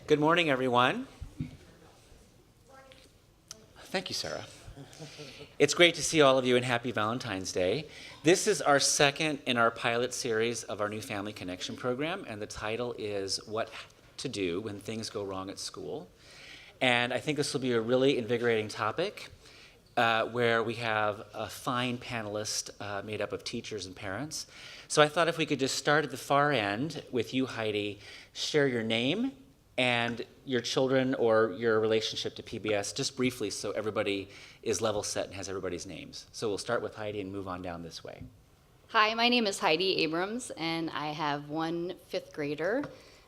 Good morning, everyone. Thank you, Sarah. It's great to see all of you and happy Valentine's Day. This is our second in our pilot series of our new Family Connection program, and the title is What to Do When Things Go Wrong at School. And I think this will be a really invigorating topic where we have a fine panelist made up of teachers and parents. So I thought if we could just start at the far end with you, Heidi, share your name and your children or your relationship to PBS just briefly so everybody is level set and has everybody's names. So we'll start with Heidi and move on down this way. Hi, my name is Heidi Abrams, and I have one fifth grader,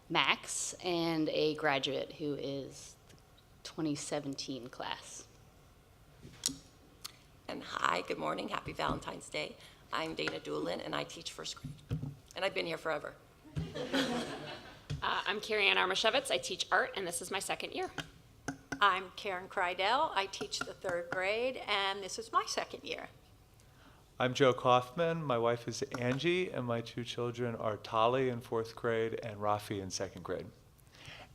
Max, and a graduate who is the 2017 class. And hi, good morning, happy Valentine's Day. I'm Dana Doolin, and I teach first grade, and I've been here forever. I'm Carrie Ann Armashevitz. I teach art, and this is my second year. I'm Karen KRIDEL. I teach the third grade, and this is my second year. I'm Joe Kaufman. My wife is Angie, and my two children are Tali in fourth grade and Rafi in second grade.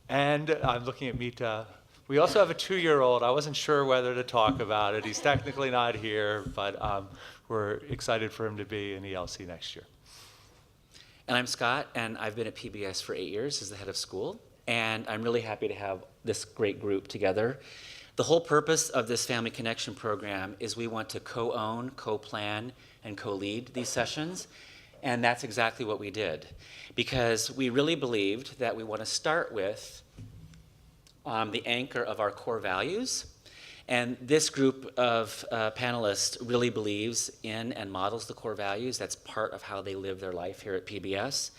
And I'm looking at Mita. We also have a 2-year-old. I wasn't sure whether to talk about it. He's technically not here, but we're excited for him to be in ELC next year. And I'm Scott, and I've been at PBS for 8 years as the head of school, and I'm really happy to have this great group together. The whole purpose of this Family Connection program is we want to co-own, co-plan, and co-lead these sessions, and that's exactly what we did, because we really believed that we want to start with the anchor of our core values. And this group of panelists really believes in and models the core values. That's part of how they live their life here at PBS.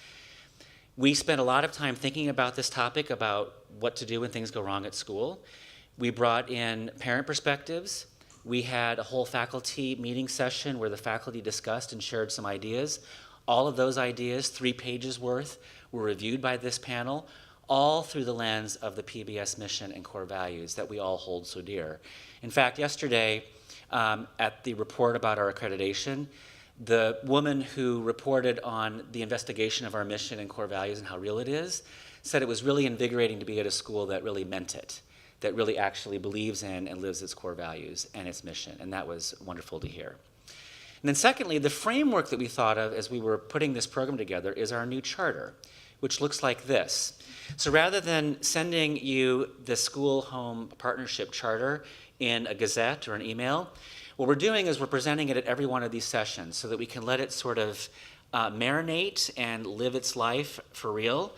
We spent a lot of time thinking about this topic, about what to do when things go wrong at school. We brought in parent perspectives. We had a whole faculty meeting session where the faculty discussed and shared some ideas. All of those ideas, 3 pages worth, were reviewed by this panel, all through the lens of the PBS mission and core values that we all hold so dear. In fact, yesterday, at the report about our accreditation, the woman who reported on the investigation of our mission and core values and how real it is said it was really invigorating to be at a school that really meant it, that really actually believes in and lives its core values and its mission, and that was wonderful to hear. And then secondly, the framework that we thought of as we were putting this program together is our new charter, which looks like this. So rather than sending you the school-home partnership charter in a gazette or an email, what we're doing is we're presenting it at every one of these sessions so that we can let it sort of marinate and live its life for real.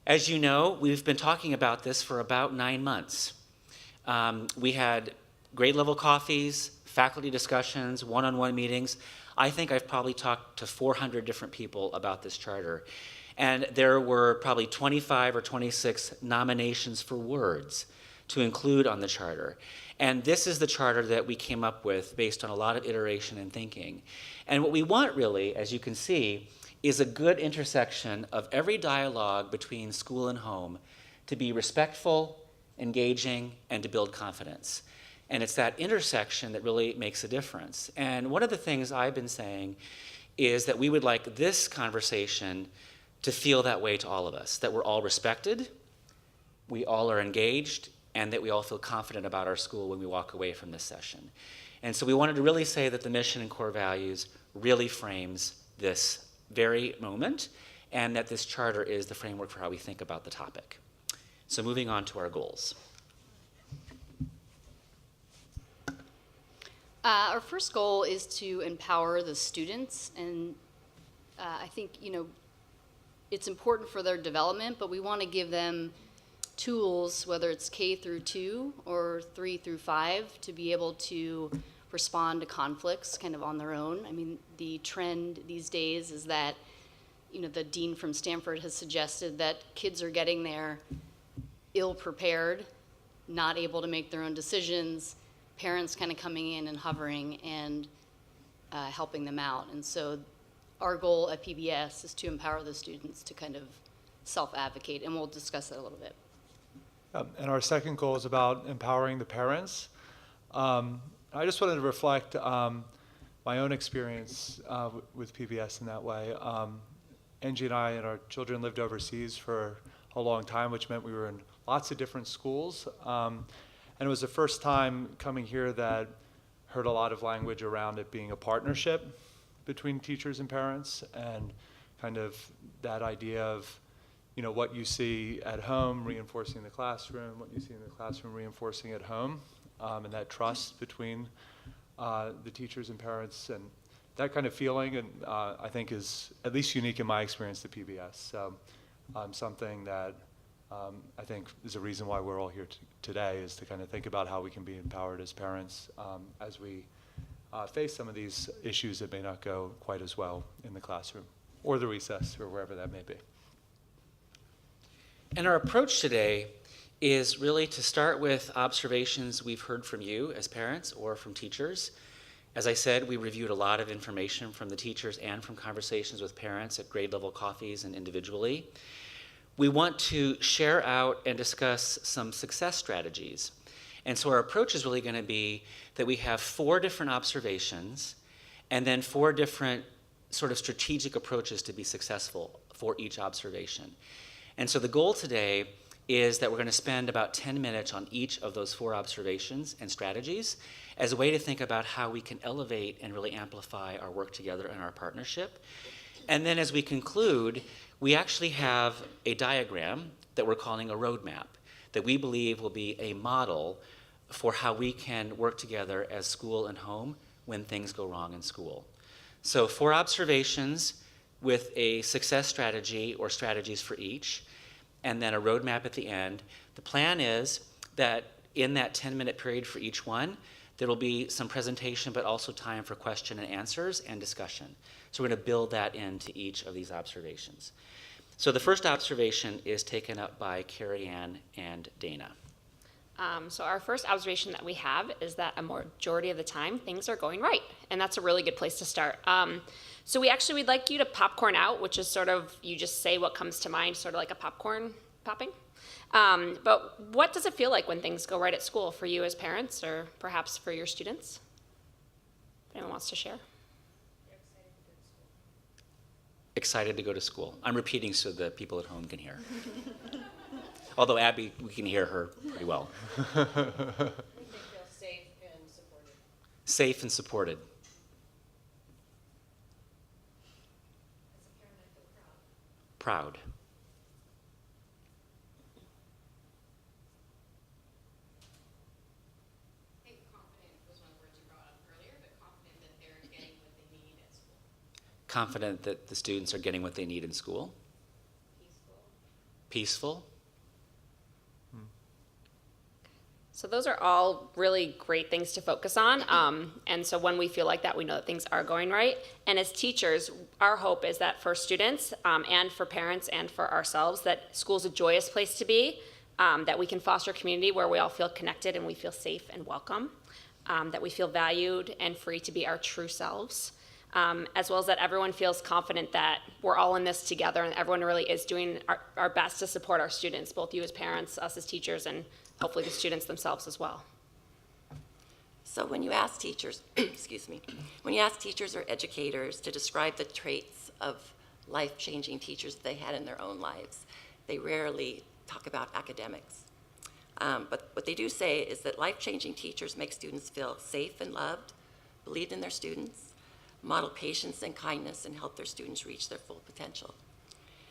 As you know, we've been talking about this for about 9 months. We had grade level coffees, faculty discussions, one-on-one meetings. I think I've probably talked to 400 different people about this charter. And there were probably 25 or 26 nominations for words to include on the charter. And this is the charter that we came up with based on a lot of iteration and thinking. And what we want really, as you can see, is a good intersection of every dialogue between school and home to be respectful, engaging, and to build confidence. And it's that intersection that really makes a difference. And one of the things I've been saying is that we would like this conversation to feel that way to all of us, that we're all respected, we all are engaged, and that we all feel confident about our school when we walk away from this session. And so we wanted to really say that the mission and core values really frames this very moment, and that this charter is the framework for how we think about the topic. So moving on to our goals. Our first goal is to empower the students, and I think, it's important for their development, but we want to give them tools, whether it's K through 2 or 3 through 5, to be able to respond to conflicts kind of on their own. I mean, the trend these days is that, the dean from Stanford has suggested that kids are getting there ill-prepared, not able to make their own decisions, parents kind of coming in and hovering and helping them out. And so our goal at PBS is to empower the students to kind of self-advocate, and we'll discuss that a little bit. And our second goal is about empowering the parents. I just wanted to reflect my own experience with PBS in that way. Angie and I and our children lived overseas for a long time, which meant we were in lots of different schools. And it was the first time coming here that heard a lot of language around it being a partnership between teachers and parents, and kind of that idea of, you know, what you see at home reinforcing the classroom, what you see in the classroom reinforcing at home, and that trust between the teachers and parents, and that kind of feeling, and I think is at least unique in my experience at PBS. So something that I think is a reason why we're all here today, is to kind of think about how we can be empowered as parents as we face some of these issues that may not go quite as well in the classroom or the recess or wherever that may be. And our approach today is really to start with observations we've heard from you as parents or from teachers. As I said, we reviewed a lot of information from the teachers and from conversations with parents at grade level coffees and individually. We want to share out and discuss some success strategies. And so our approach is really going to be that we have 4 different observations and then 4 different sort of strategic approaches to be successful for each observation. And so the goal today is that we're going to spend about 10 minutes on each of those 4 observations and strategies as a way to think about how we can elevate and really amplify our work together and our partnership. And then as we conclude, we actually have a diagram that we're calling a roadmap that we believe will be a model for how we can work together as school and home when things go wrong in school. So 4 observations with a success strategy or strategies for each, and then a roadmap at the end. The plan is that in that 10-minute period for each one, there will be some presentation, but also time for question and answers and discussion. So we're going to build that into each of these observations. So the first observation is taken up by Carrie Ann and Dana. So our first observation that we have is that a majority of the time things are going right, and that's a really good place to start. So we'd like you to popcorn out, which is sort of, you just say what comes to mind, sort of like a popcorn popping. But what does it feel like when things go right at school for you as parents, or perhaps for your students? If anyone wants to share? Excited to go to school. I'm repeating so the people at home can hear. Although Abby, we can hear her pretty well. We feel safe and supported. Safe and supported. As a parent, I feel Proud. I think confident was one of the words you brought up earlier, but confident that they're getting what they need at school. Confident that the students are getting what they need in school. Peaceful. So those are all really great things to focus on. And so when we feel like that, we know that things are going right. And as teachers, our hope is that for students and for parents and for ourselves, that school's a joyous place to be, that we can foster a community where we all feel connected and we feel safe and welcome, that we feel valued and free to be our true selves, as well as that everyone feels confident that we're all in this together and everyone really is doing our best to support our students, both you as parents, us as teachers, and hopefully the students themselves as well. So when you ask teachers, excuse me, when you ask teachers or educators to describe the traits of life-changing teachers they had in their own lives, they rarely talk about academics. But what they do say is that life-changing teachers make students feel safe and loved, believe in their students, model patience and kindness, and help their students reach their full potential.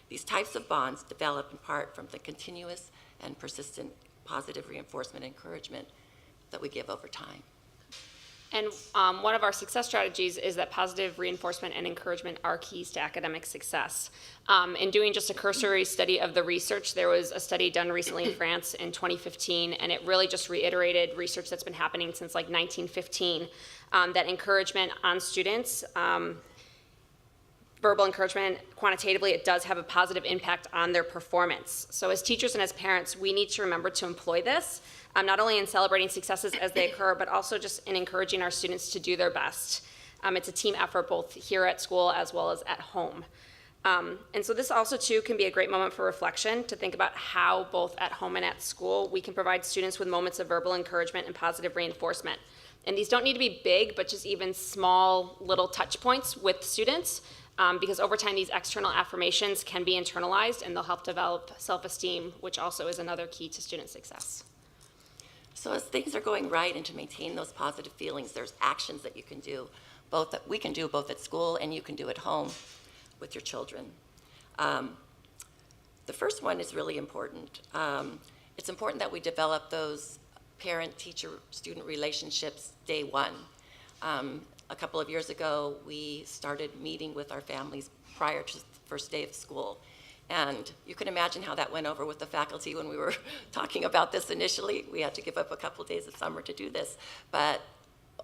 These types of bonds develop in part from the continuous and persistent positive reinforcement and encouragement that we give over time. And one of our success strategies is that positive reinforcement and encouragement are keys to academic success. In doing just a cursory study of the research, there was a study done recently in France in 2015, and it really just reiterated research that's been happening since like 1915, that encouragement on students, verbal encouragement, quantitatively, it does have a positive impact on their performance. So as teachers and as parents, we need to remember to employ this, not only in celebrating successes as they occur, but also just in encouraging our students to do their best. It's a team effort both here at school as well as at home. And so this also too can be a great moment for reflection to think about how both at home and at school we can provide students with moments of verbal encouragement and positive reinforcement. And these don't need to be big, but just even small little touch points with students because over time these external affirmations can be internalized and they'll help develop self-esteem, which also is another key to student success. So as things are going right and to maintain those positive feelings, there's actions that you can do, both that we can do both at school and you can do at home with your children. The first one is really important. It's important that we develop those parent-teacher-student relationships day one. A couple of years ago, we started meeting with our families prior to the first day of school. And you can imagine how that went over with the faculty when we were talking about this initially. We had to give up a couple days of summer to do this. But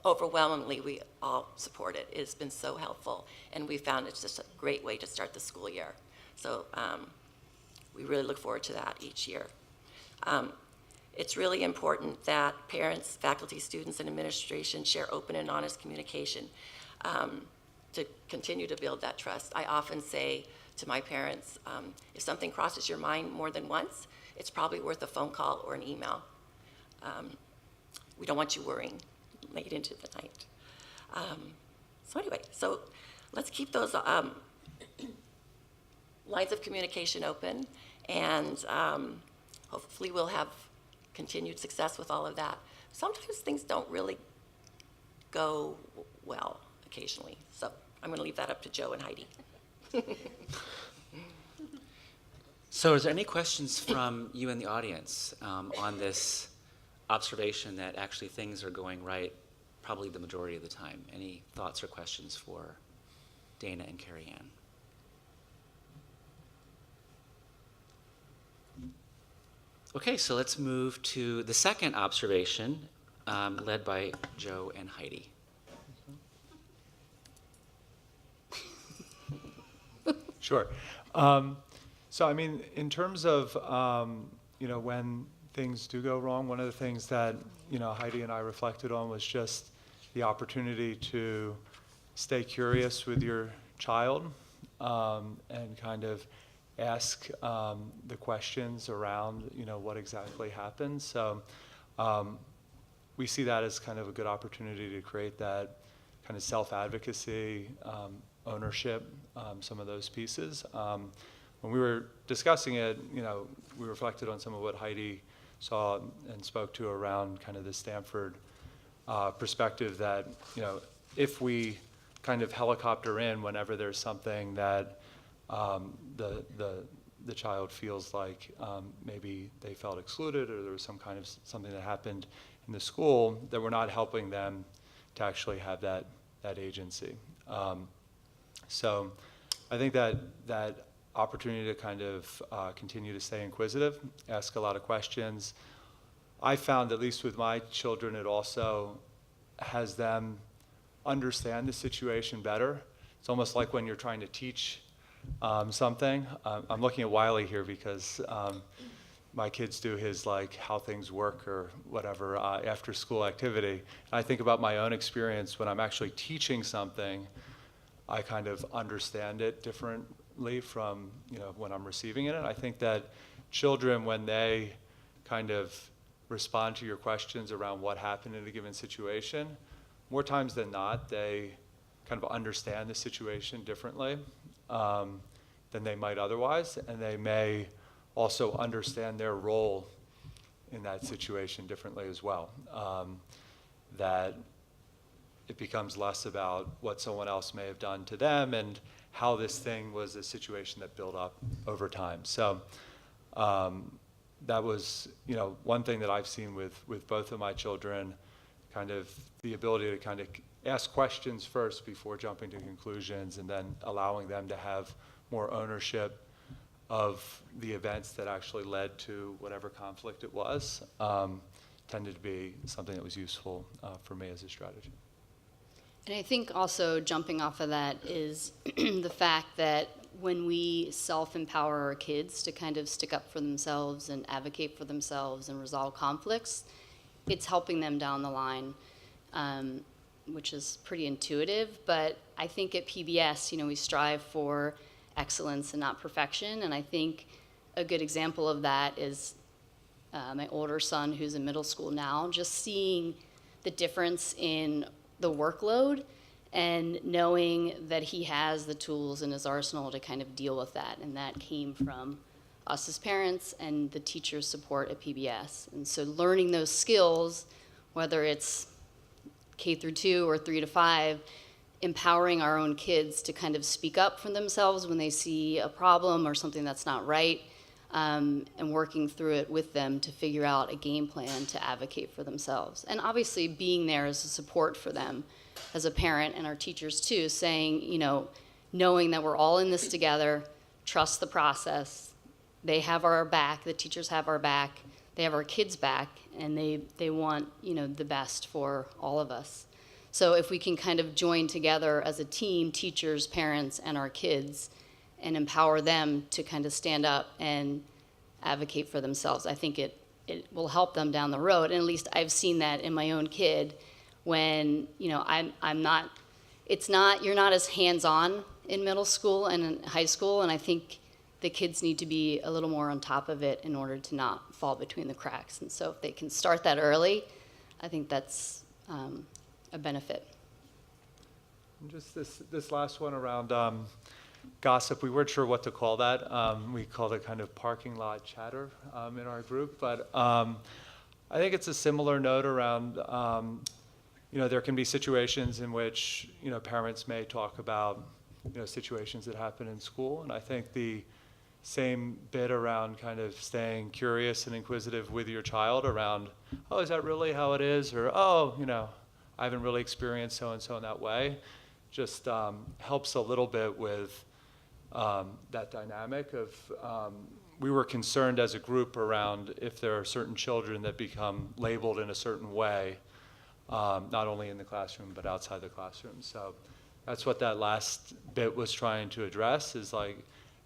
overwhelmingly, we all support it. It has been so helpful. And we found it's just a great way to start the school year. So we really look forward to that each year. It's really important that parents, faculty, students, and administration share open and honest communication to continue to build that trust. I often say to my parents, if something crosses your mind more than once, it's probably worth a phone call or an email. We don't want you worrying late into the night. So anyway, so let's keep those lines of communication open, and hopefully we'll have continued success with all of that. Sometimes things don't really go well occasionally, so I'm going to leave that up to Joe and Heidi. So is there any questions from you in the audience on this observation that actually things are going right probably the majority of the time? Any thoughts or questions for Dana and Carrie Ann? Okay, so let's move to the second observation, led by Joe and Heidi. Sure. So, I mean, in terms of, when things do go wrong, one of the things that, Heidi and I reflected on was just the opportunity to stay curious with your child and kind of ask the questions around, what exactly happened. So we see that as kind of a good opportunity to create that kind of self-advocacy, ownership, some of those pieces. When we were discussing it, we reflected on some of what Heidi saw and spoke to around kind of the Stanford perspective that, if we kind of helicopter in whenever there's something that the child feels like maybe they felt excluded or there was some kind of something that happened in the school, that we're not helping them to actually have that agency. So I think that opportunity to kind of continue to stay inquisitive, ask a lot of questions. I found, at least with my children, it also has them understand the situation better. It's almost like when you're trying to teach something. I'm looking at Wiley here because my kids do his how things work or whatever after school activity. And I think about my own experience when I'm actually teaching something. I kind of understand it differently from when I'm receiving it. And I think that children, when they kind of respond to your questions around what happened in a given situation, more times than not, they kind of understand the situation differently than they might otherwise, and they may also understand their role in that situation differently as well. That it becomes less about what someone else may have done to them and how this thing was a situation that built up over time. So that was, one thing that I've seen with both of my children, kind of the ability to kind of ask questions first before jumping to conclusions, and then allowing them to have more ownership of the events that actually led to whatever conflict it was, tended to be something that was useful for me as a strategy. And I think also jumping off of that is the fact that when we self-empower our kids to kind of stick up for themselves and advocate for themselves and resolve conflicts, it's helping them down the line, which is pretty intuitive. But I think at PBS, we strive for excellence and not perfection. And I think a good example of that is my older son, who's in middle school now, just seeing the difference in the workload and knowing that he has the tools in his arsenal to kind of deal with that. And that came from us as parents and the teachers' support at PBS. And so learning those skills, whether it's K through 2 or 3 to 5, empowering our own kids to kind of speak up for themselves when they see a problem or something that's not right, and working through it with them to figure out a game plan to advocate for themselves. And obviously being there as a support for them as a parent, and our teachers too, saying, you know, knowing that we're all in this together, trust the process. They have our back, the teachers have our back, they have our kids' back, and they want, you know, the best for all of us. So if we can kind of join together as a team, teachers, parents, and our kids, and empower them to kind of stand up and advocate for themselves, I think it will help them down the road. And at least I've seen that in my own kid when, you know, you're not as hands-on in middle school and in high school, and I think the kids need to be a little more on top of it in order to not fall between the cracks. And so if they can start that early, I think that's a benefit. And just this last one around gossip, we weren't sure what to call that. We called it kind of parking lot chatter in our group, but I think it's a similar note around, you know, there can be situations in which, you know, parents may talk about, you know, situations that happen in school, and I think the same bit around kind of staying curious and inquisitive with your child around, oh, is that really how it is? Or, oh, you know, I haven't really experienced so-and-so in that way, just helps a little bit with that dynamic of, we were concerned as a group around if there are certain children that become labeled in a certain way, not only in the classroom but outside the classroom. So that's what that last bit was trying to address, is like,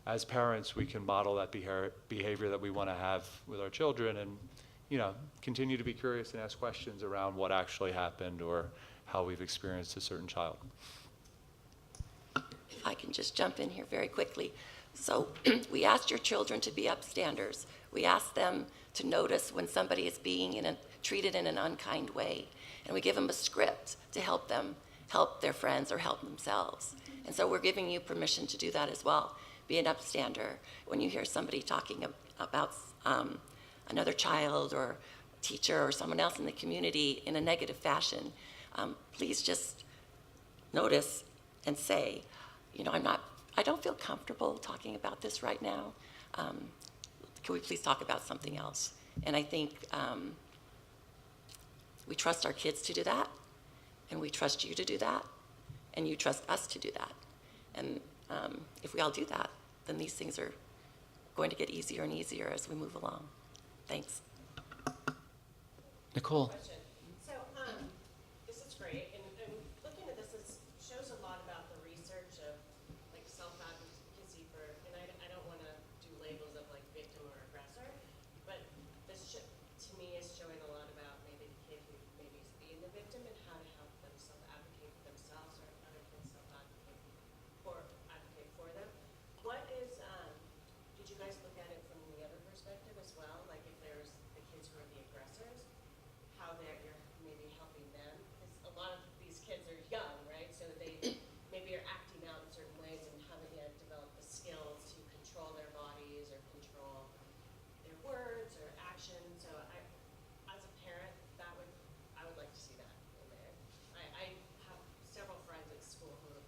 as parents, we can model that behavior that we want to have with our children, and, you know, continue to be curious and ask questions around what actually happened or how we've experienced a certain child. If I can just jump in here very quickly. So we asked your children to be upstanders. We asked them to notice when somebody is being treated in an unkind way. And we give them a script to help them help their friends or help themselves. And so we're giving you permission to do that as well. Be an upstander. When you hear somebody talking about another child or teacher or someone else in the community in a negative fashion, please just notice and say, you know, I don't feel comfortable talking about this right now. Can we please talk about something else? And I think we trust our kids to do that, and we trust you to do that, and you trust us to do that. And if we all do that, then these things are going to get easier and easier as we move along. Thanks. Nicole. Question. So, this is great, and looking at this, it shows a lot about the research of like self-advocacy for, and I don't want to do labels of like victim or aggressor, but this to me is showing a lot about maybe the kid who maybe is being the victim and how to help them self-advocate for themselves or other kids advocate for them. What is, did you guys look at it from the other perspective as well? Like if there's the kids who are the aggressors, how you're maybe helping them? Because a lot of these kids are young, right? So they maybe are acting out in certain ways and haven't yet developed the skills to control their bodies or control their words or actions. So as a parent, I would like to see that in there. I have several friends at school who have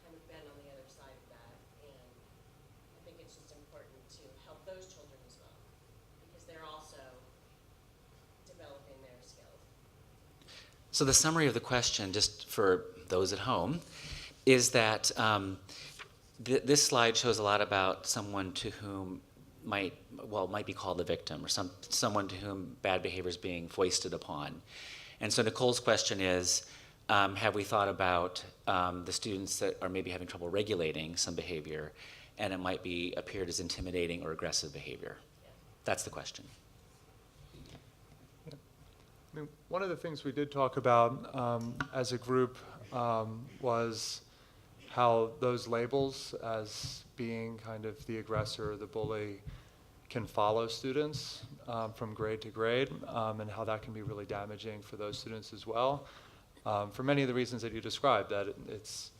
kind of been on the other side of that, and I think it's just important to help those children as well, because they're also developing their skills. So the summary of the question, just for those at home, is that this slide shows a lot about someone to whom might be called the victim, or someone to whom bad behavior is being foisted upon. And so Nicole's question is, have we thought about the students that are maybe having trouble regulating some behavior, and it might be appeared as intimidating or aggressive behavior? That's the question. I mean, one of the things we did talk about as a group was how those labels as being kind of the aggressor or the bully can follow students from grade to grade, and how that can be really damaging for those students as well. for many of the reasons that you described, that it's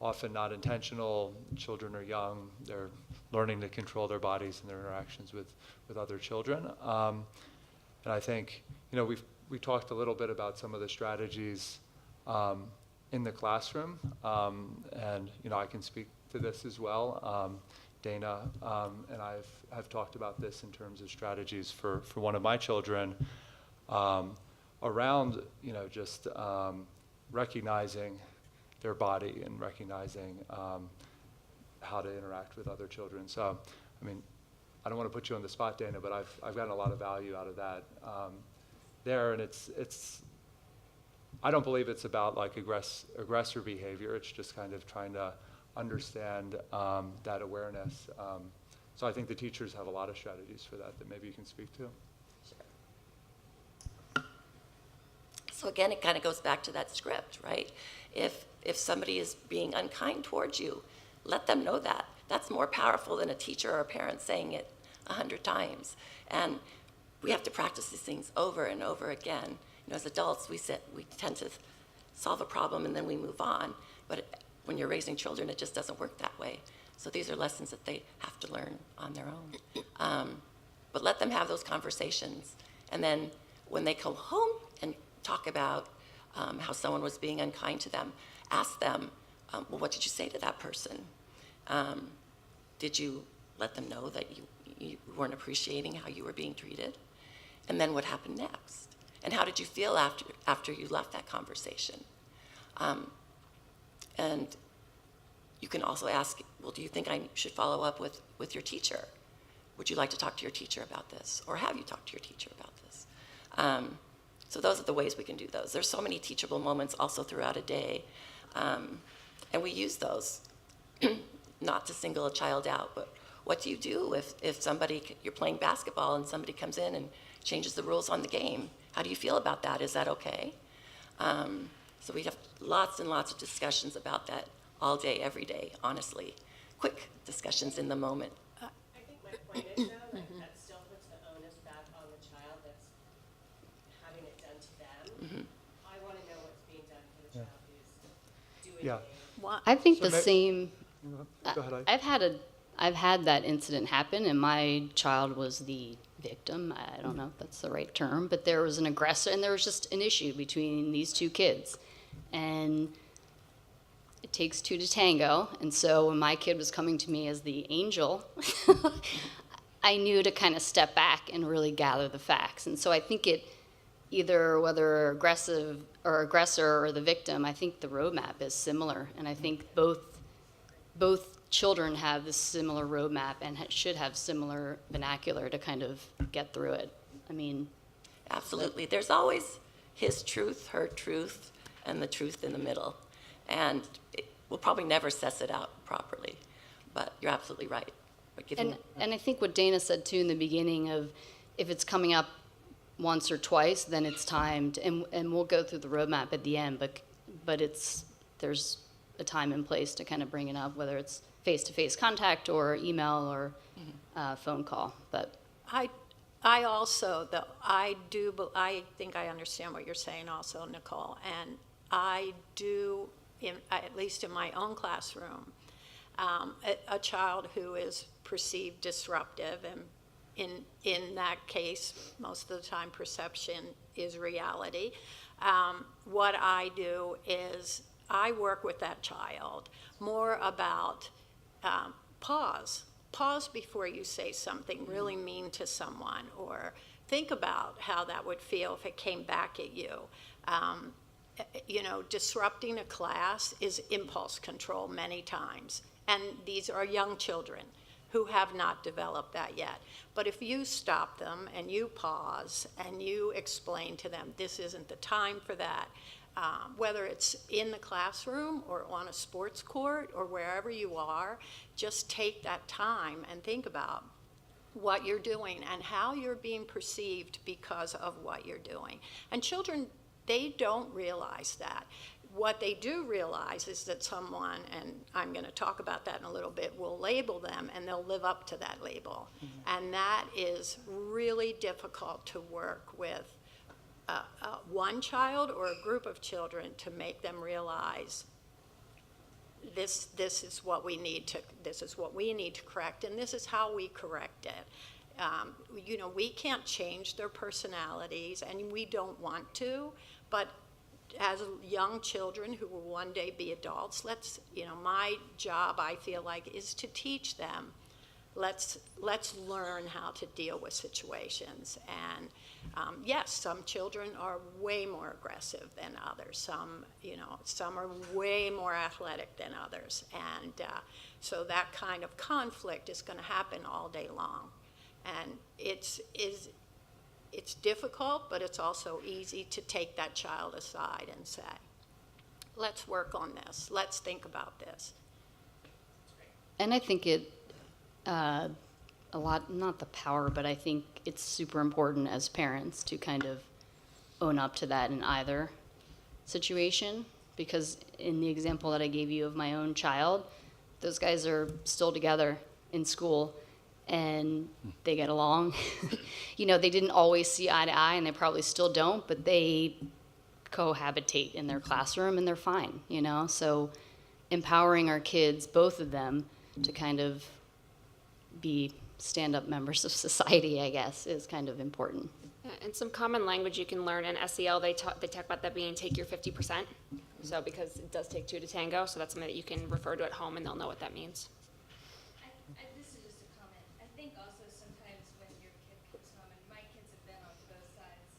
often not intentional. Children are young. They're learning to control their bodies and their interactions with other children. And I think, we talked a little bit about some of the strategies in the classroom, and I can speak to this as well. Dana and I've talked about this in terms of strategies for one of my children around, just recognizing their body and recognizing how to interact with other children. So, I don't want to put you on the spot, Dana, but I've gotten a lot of value out of that there, and it's. I don't believe it's about like aggressor behavior. It's just kind of trying to understand that awareness. So I think the teachers have a lot of strategies for that maybe you can speak to. So again, it kind of goes back to that script, right? If somebody is being unkind towards you, let them know that. That's more powerful than a teacher or a parent saying it 100 times. And we have to practice these things over and over again. As adults, we tend to solve a problem and then we move on. But when you're raising children, it just doesn't work that way. So these are lessons that they have to learn on their own. But let them have those conversations. And then when they come home and talk about how someone was being unkind to them, ask them, well, what did you say to that person? Did you let them know that you weren't appreciating how you were being treated? And then what happened next? And how did you feel after you left that conversation? And you can also ask, well, do you think I should follow up with your teacher? Would you like to talk to your teacher about this? Or have you talked to your teacher about this? So those are the ways we can do those. There's so many teachable moments also throughout a day. And we use those, not to single a child out, but what do you do if you're playing basketball and somebody comes in and changes the rules on the game? How do you feel about that? Is that okay? So we have lots and lots of discussions about that all day, every day, honestly. Quick discussions in the moment. I think my point is, though, that still puts the onus back on the child that's having it done to them. I want to know what's being done for the child who's doing it. I think So the same. Go ahead. I've had that incident happen, and my child was the victim. I don't know if that's the right term, but there was an aggressor, and there was just an issue between these two kids, and it takes two to tango. And so when my kid was coming to me as the angel, I knew to kind of step back and really gather the facts. And so I think whether aggressor or the victim, I think the roadmap is similar, and I think both children have this similar roadmap and should have similar vernacular to kind of get through it. Absolutely. There's always his truth, her truth, and the truth in the middle. And we'll probably never suss it out properly. But you're absolutely right. And I think what Dana said too in the beginning of if it's coming up once or twice, then it's time to, and we'll go through the roadmap at the end, but there's a time and place to kind of bring it up, whether it's face-to-face contact or email or phone call. But I also, though, I think I understand what you're saying also, Nicole, and I do, at least in my own classroom, a child who is perceived disruptive, and in that case, most of the time perception is reality. What I do is I work with that child more about pause before you say something really mean to someone, or think about how that would feel if it came back at you. Disrupting a class is impulse control many times, and these are young children who have not developed that yet. But if you stop them and you pause and you explain to them, this isn't the time for that, whether it's in the classroom or on a sports court or wherever you are, just take that time and think about what you're doing and how you're being perceived because of what you're doing. And children, they don't realize that. What they do realize is that someone, and I'm going to talk about that in a little bit, will label them and they'll live up to that label. And that is really difficult to work with one child or a group of children to make them realize this is what we need to correct, and this is how we correct it. We can't change their personalities, and we don't want to, but as young children who will one day be adults, my job, I feel like, is to teach them. Let's learn how to deal with situations. And yes, some children are way more aggressive than others. Some are way more athletic than others. And so that kind of conflict is going to happen all day long. And it's difficult, but it's also easy to take that child aside and say, let's work on this. Let's think about this. And I think a lot, not the power, but I think it's super important as parents to kind of own up to that in either situation, because in the example that I gave you of my own child, those guys are still together in school and they get along. They didn't always see eye to eye, and they probably still don't, but they cohabitate in their classroom and they're fine, So empowering our kids, both of them, to kind of be stand-up members of society, I guess, is kind of important. And some common language you can learn in SEL, they talk about that being take your 50%. So because it does take two to tango, so that's something that you can refer to at home and they'll know what that means. This is just a comment. I think also sometimes when your kid comes home, and my kids have been on both sides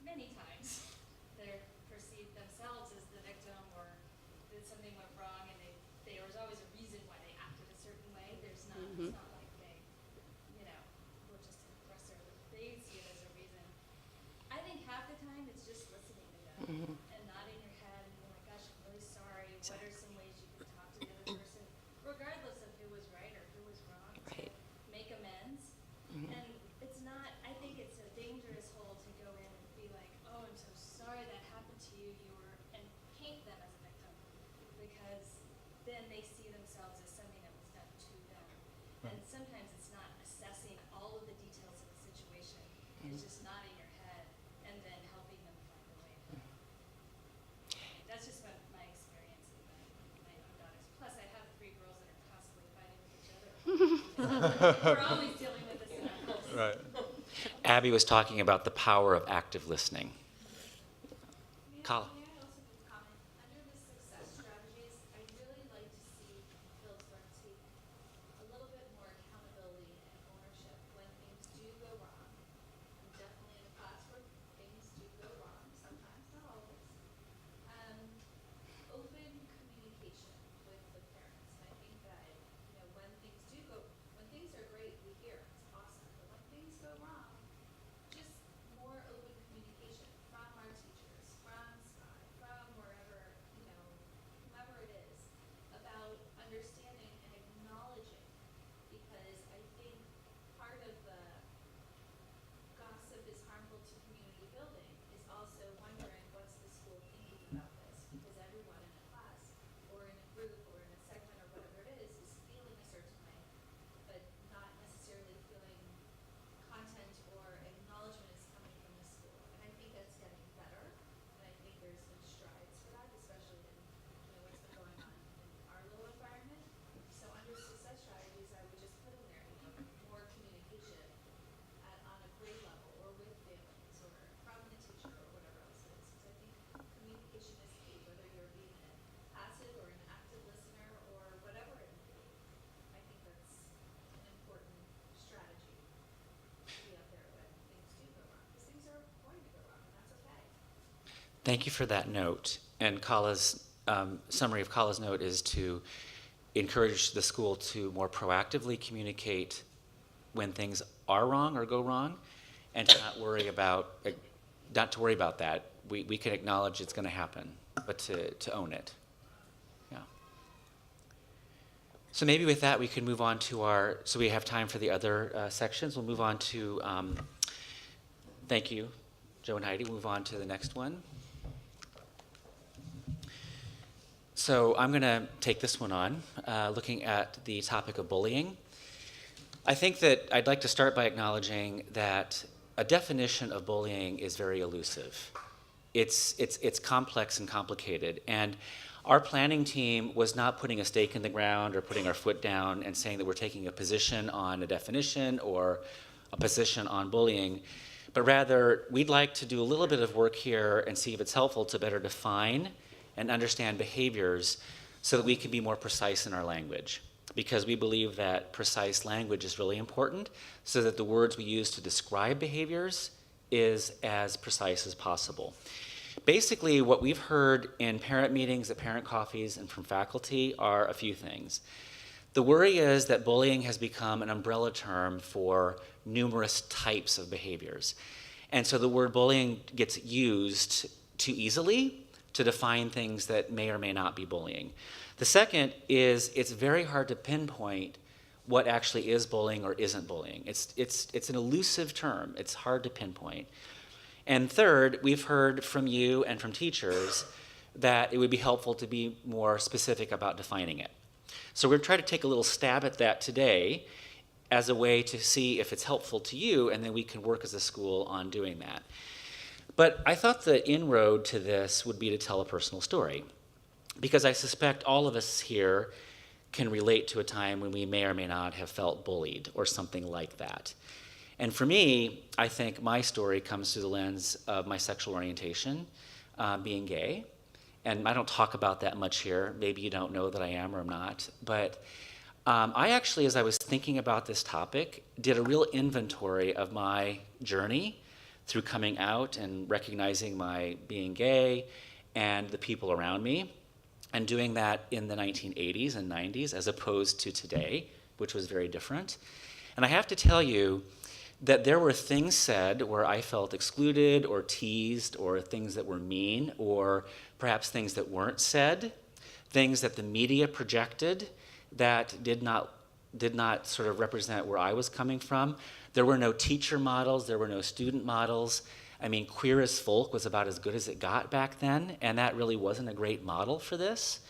many times, they're perceived themselves as the victim, or that something went wrong, and there was always a reason why they acted a certain way. There's not, it's not like they, were just an aggressor. They see it as a reason. I think half the time it's just listening to them and nodding your head and being like, gosh, I'm really sorry. What are some ways you can talk to the other person, regardless of who was right or who was wrong, Right. to make amends? And it's not, I think it's a dangerous hole to go in and be like, oh, I'm so sorry that happened to you, and paint them as a victim, because then they see themselves as something that was done to them. And sometimes it's not assessing all of the details of the situation, it's just nodding your head and then helping them find a way. That's just my experience with my own daughters. Plus, I have 3 girls that are constantly fighting with each other. We're always dealing with this in our house. Right. Abby was talking about the power of active listening. Colin. May I also just comment, under the success strategies, I'd really like to see Phillipsburg take a little bit more accountability and ownership when things do go wrong. I'm definitely in a class where things do go wrong, sometimes, not always. Open communication with the parents. And I think that, when things are great, we hear, it's awesome. But when things go wrong, just more open communication from our teachers, from Scott, from wherever, whomever it is, about understanding and acknowledging. Because I think part of the gossip is harmful to community building is also wondering what's the school thinking about this, because everyone in a class or in a group or in a segment or whatever it is feeling a certain way, but not necessarily feeling content or acknowledgement is coming from the school. And I think that's getting better, and I think there's been strides for that, especially in what's been going on in our little environment. So under success strategies, I would just put in there more communication on a grade level or with families or from the teacher or whatever else it is. Because I think communication is key, whether you're being a passive or an active listener or whatever it may be. I think that's an important strategy to be out there when things do go wrong. Because things are going to go wrong, and that's okay. Thank you for that note. And Kala's summary of Kala's note is to encourage the school to more proactively communicate when things are wrong or go wrong, and to not worry about that. We can acknowledge it's going to happen, but to own it. Yeah. So maybe with that we can move on to so we have time for the other sections. We'll move on to, thank you, Joe and Heidi. We'll move on to the next one. So I'm going to take this one on, looking at the topic of bullying. I think that I'd like to start by acknowledging that a definition of bullying is very elusive. It's complex and complicated. And our planning team was not putting a stake in the ground or putting our foot down and saying that we're taking a position on a definition or a position on bullying, but rather we'd like to do a little bit of work here and see if it's helpful to better define and understand behaviors so that we can be more precise in our language. Because we believe that precise language is really important so that the words we use to describe behaviors is as precise as possible. Basically, what we've heard in parent meetings, at parent coffees, and from faculty are a few things. The worry is that bullying has become an umbrella term for numerous types of behaviors. And so the word bullying gets used too easily to define things that may or may not be bullying. The second is it's very hard to pinpoint what actually is bullying or isn't bullying. It's an elusive term. It's hard to pinpoint. And third, we've heard from you and from teachers that it would be helpful to be more specific about defining it. So we're trying to take a little stab at that today as a way to see if it's helpful to you, and then we can work as a school on doing that. But I thought the inroad to this would be to tell a personal story, because I suspect all of us here can relate to a time when we may or may not have felt bullied or something like that. And for me, I think my story comes through the lens of my sexual orientation, being gay. And I don't talk about that much here. Maybe you don't know that I am or I'm not. But I actually, as I was thinking about this topic, did a real inventory of my journey through coming out and recognizing my being gay and the people around me, and doing that in the 1980s and 90s as opposed to today, which was very different. And I have to tell you that there were things said where I felt excluded or teased, or things that were mean, or perhaps things that weren't said, things that the media projected that did not sort of represent where I was coming from. There were no teacher models, there were no student models. I mean, Queer as Folk was about as good as it got back then, and that really wasn't a great model for this.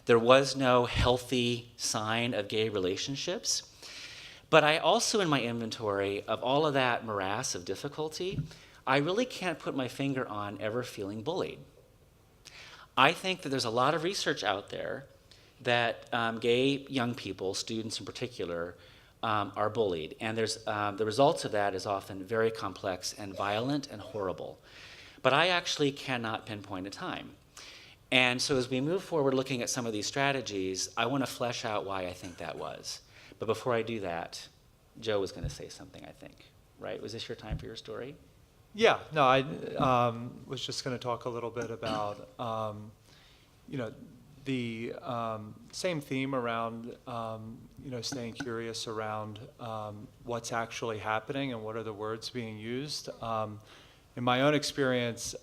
There was no healthy sign of gay relationships. But I also, in my inventory of all of that morass of difficulty, I really can't put my finger on ever feeling bullied. I think that there's a lot of research out there that gay young people, students in particular, are bullied. And there's the results of that is often very complex and violent and horrible. But I actually cannot pinpoint a time. And so as we move forward looking at some of these strategies, I want to flesh out why I think that was. But before I do that, Joe was going to say something, I think, right? Was this your time for your story? Yeah, no, I was just going to talk a little bit about, the same theme around, staying curious around what's actually happening and what are the words being used. In my own experience,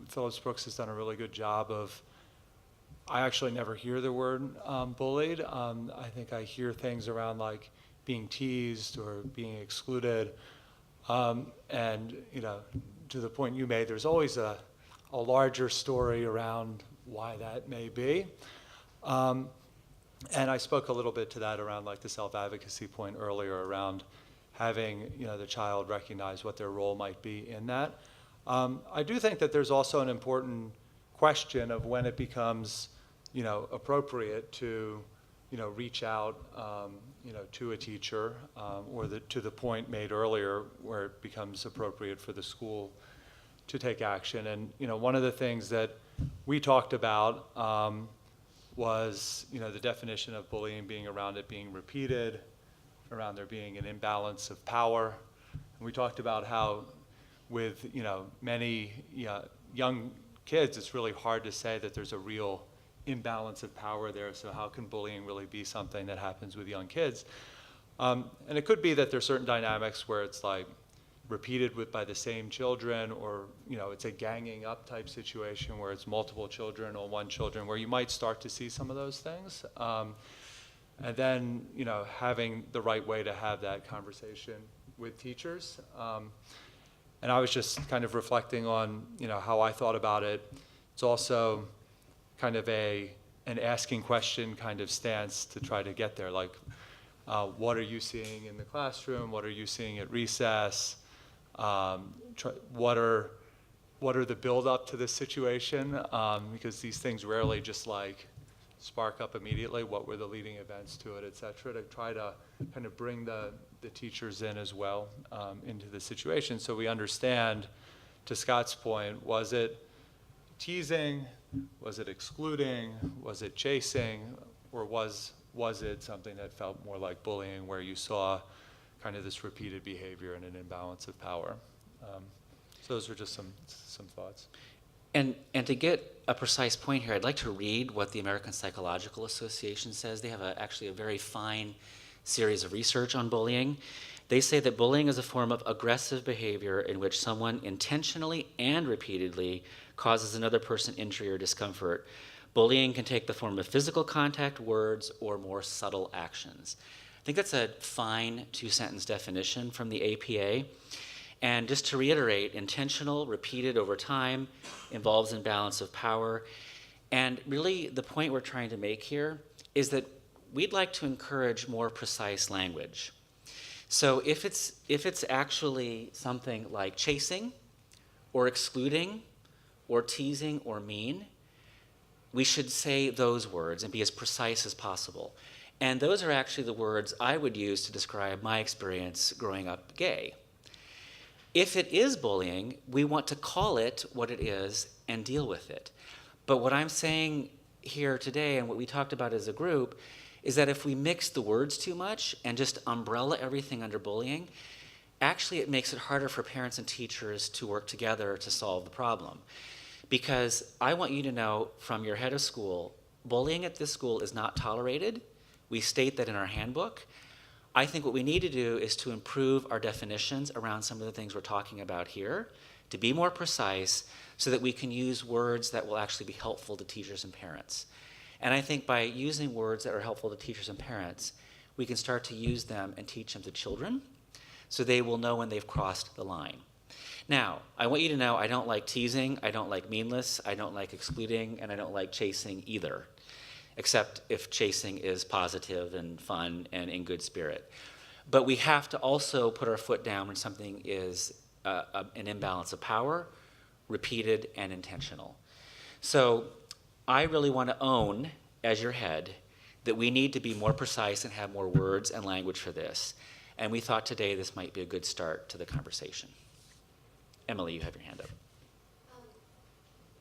Phillips Brooks has done a really good job of, I actually never hear the word bullied. I think I hear things around like being teased or being excluded. And, to the point you made, there's always a larger story around why that may be. And I spoke a little bit to that around like the self-advocacy point earlier around having, the child recognize what their role might be in that. I do think that there's also an important question of when it becomes, appropriate to, reach out, to a teacher, or to the point made earlier where it becomes appropriate for the school to take action. And, one of the things that we talked about was, the definition of bullying being around it being repeated, around there being an imbalance of power. And we talked about how with, many young kids, it's really hard to say that there's a real imbalance of power there. So how can bullying really be something that happens with young kids? And it could be that there's certain dynamics where it's like repeated by the same children, or it's a ganging up type situation where it's multiple children or one children, where you might start to see some of those things. And then having the right way to have that conversation with teachers. And I was just kind of reflecting on how I thought about it. It's also kind of an asking question kind of stance to try to get there. Like, what are you seeing in the classroom? What are you seeing at recess? What are the build up to this situation? Because these things rarely just like spark up immediately. What were the leading events to it, et cetera, to try to kind of bring the teachers in as well into the situation so we understand, to Scott's point, was it teasing, was it excluding, was it chasing, or was it something that felt more like bullying where you saw kind of this repeated behavior and an imbalance of power? So those are just some thoughts. And to get a precise point here, I'd like to read what the American Psychological Association says. They have actually a very fine series of research on bullying. They say that bullying is a form of aggressive behavior in which someone intentionally and repeatedly causes another person injury or discomfort. Bullying can take the form of physical contact, words, or more subtle actions. I think that's a fine two-sentence definition from the APA. And just to reiterate, intentional, repeated over time, involves imbalance of power. And really the point we're trying to make here is that we'd like to encourage more precise language. So if it's actually something like chasing or excluding or teasing or mean, we should say those words and be as precise as possible. And those are actually the words I would use to describe my experience growing up gay. If it is bullying, we want to call it what it is and deal with it. But what I'm saying here today and what we talked about as a group is that if we mix the words too much and just umbrella everything under bullying, actually it makes it harder for parents and teachers to work together to solve the problem. Because I want you to know from your head of school, bullying at this school is not tolerated. We state that in our handbook. I think what we need to do is to improve our definitions around some of the things we're talking about here, to be more precise so that we can use words that will actually be helpful to teachers and parents. And I think by using words that are helpful to teachers and parents, we can start to use them and teach them to children so they will know when they've crossed the line. Now, I want you to know I don't like teasing, I don't like meanness, I don't like excluding, and I don't like chasing either, except if chasing is positive and fun and in good spirit. But we have to also put our foot down when something is an imbalance of power, repeated and intentional. So I really want to own, as your head, that we need to be more precise and have more words and language for this. And we thought today this might be a good start to the conversation. Emily, you have your hand up.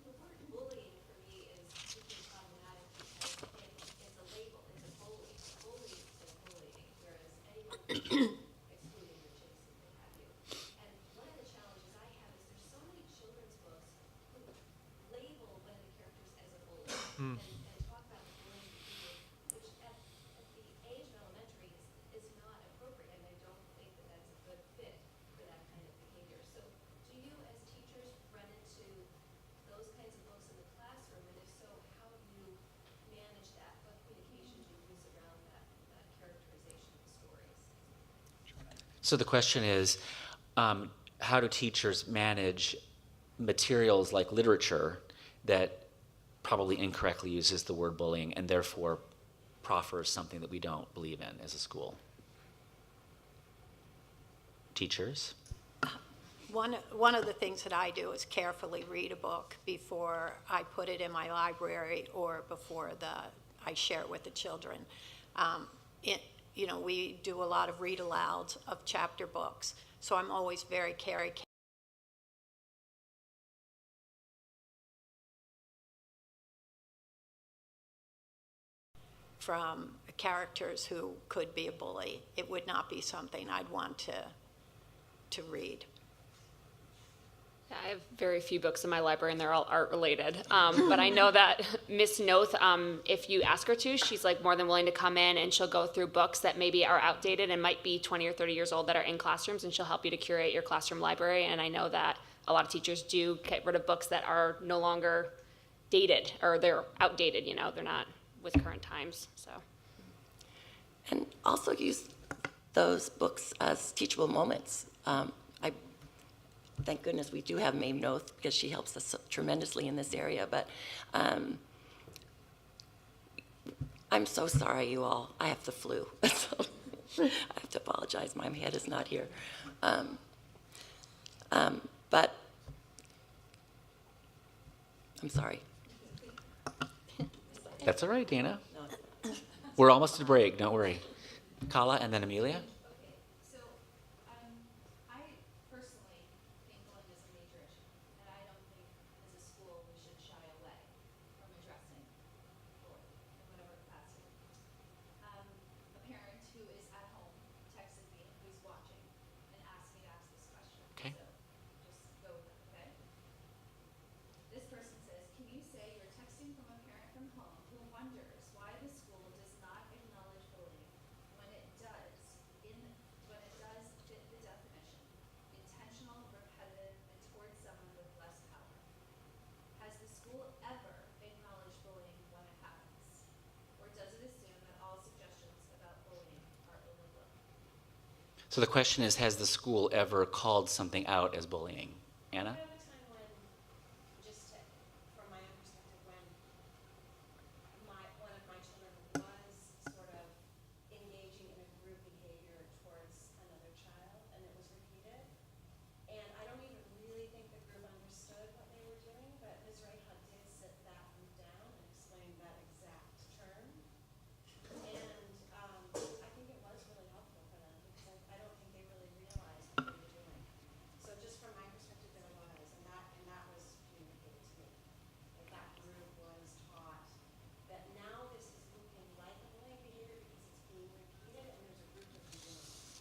The word bullying for me is super problematic because it's a label, it's a bully. Bully is bullying, whereas anyone excluding or chasing, what have you. And one of the challenges I have is there's so many children's books who label one of the characters as a bully and talk about the bullying behavior, which at the age of elementary is not appropriate, and I don't think that that's a good fit for that kind of behavior. So do you as teachers run into those kinds of books in the classroom, and if so, how do you manage that? What communication do you use around that characterization of stories? So the question is, how do teachers manage materials like literature that probably incorrectly uses the word bullying and therefore proffers something that we don't believe in as a school? Teachers? One of the things that I do is carefully read a book before I put it in my library or before I share it with the children. We do a lot of read-alouds of chapter books, so I'm always very careful from characters who could be a bully. It would not be something I'd want to read. I have very few books in my library, and they're all art related. But I know that Miss Noth, if you ask her to, she's like more than willing to come in, and she'll go through books that maybe are outdated and might be 20 or 30 years old that are in classrooms, and she'll help you to curate your classroom library. And I know that a lot of teachers do get rid of books that are no longer dated, or they're outdated, they're not with current times, so. And also use those books as teachable moments. Thank goodness we do have Maeve Noth because she helps us tremendously in this area. But I'm so sorry, you all. I have the flu. So I have to apologize. My head is not here. But, I'm sorry. That's all right, Dana. No, We're almost at break, don't worry. Kala and then Amelia. Okay, so, I personally think bullying is a major issue, and I don't think as a school we should shy away from addressing bullying in whatever capacity. A parent who is at home texted me, who's watching, and asked me to ask this question. Okay. So, just go with it, okay? This person says, can you say you're texting from a parent from home who wonders why the school does not acknowledge bullying when it does fit the definition, intentional, repetitive, and towards someone with less power? Has the school ever acknowledged bullying when it happens? Or does it assume that all suggestions about bullying are overlooked? So the question is, has the school ever called something out as bullying? Anna? I have a time when, from my own perspective, when one of my children was sort of engaging in a group behavior towards another child, and it was repeated. And I don't even really think the group understood what they were doing, but Ms. Reha did sit that group down and explain that exact term. And I think it was really helpful for them, because I don't think they really realized what they were doing. So just from my perspective, there was, and that was communicated to me. That group was taught that now this is looking like a bullying behavior because it's being repeated, and there's a group of you doing it.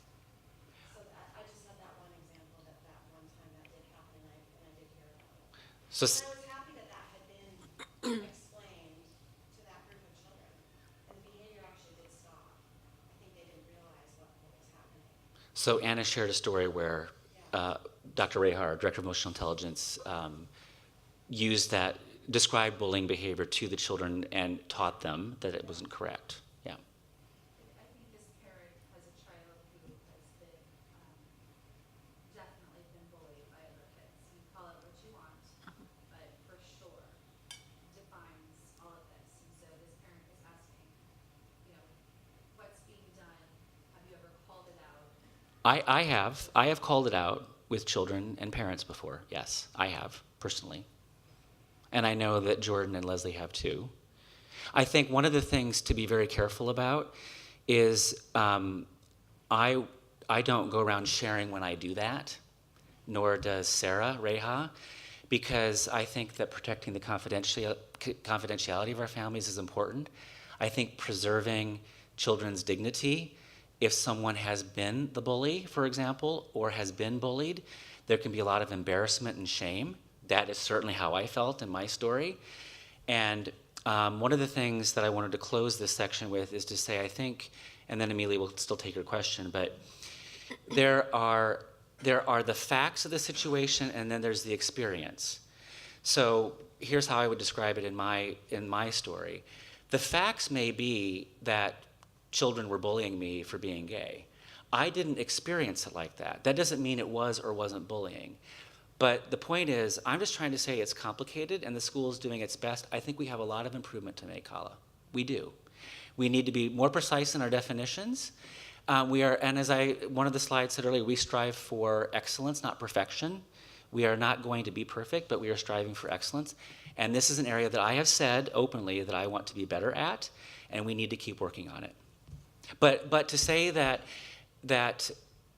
So I just had that one example that one time that did happen, and I did hear about it. So, And I was happy that that had been explained to that group of children, and the behavior actually did stop. I think they didn't realize what was happening. so Anna shared a story where Dr. Reha, our Director of Emotional Intelligence, described bullying behavior to the children and taught them that it wasn't correct. Yeah. I think this parent has a child who has been, definitely been bullied by other kids. You call it what you want, but for sure defines all of this. And so this parent is asking, what's being done? Have you ever called it out? I have called it out with children and parents before. Yes, I have, personally. And I know that Jordan and Leslie have too. I think one of the things to be very careful about is I don't go around sharing when I do that, nor does Sarah Reha, because I think that protecting the confidentiality of our families is important. I think preserving children's dignity, if someone has been the bully, for example, or has been bullied, there can be a lot of embarrassment and shame. That is certainly how I felt in my story. And one of the things that I wanted to close this section with is to say, I think, and then Amelia will still take your question, but there are the facts of the situation, and then there's the experience. So here's how I would describe it in my story. The facts may be that children were bullying me for being gay. I didn't experience it like that. That doesn't mean it was or wasn't bullying. But the point is, I'm just trying to say it's complicated, and the school is doing its best. I think we have a lot of improvement to make, Kala. We do. We need to be more precise in our definitions. And as one of the slides said earlier, we strive for excellence, not perfection. We are not going to be perfect, but we are striving for excellence. And this is an area that I have said openly that I want to be better at, and we need to keep working on it. But to say that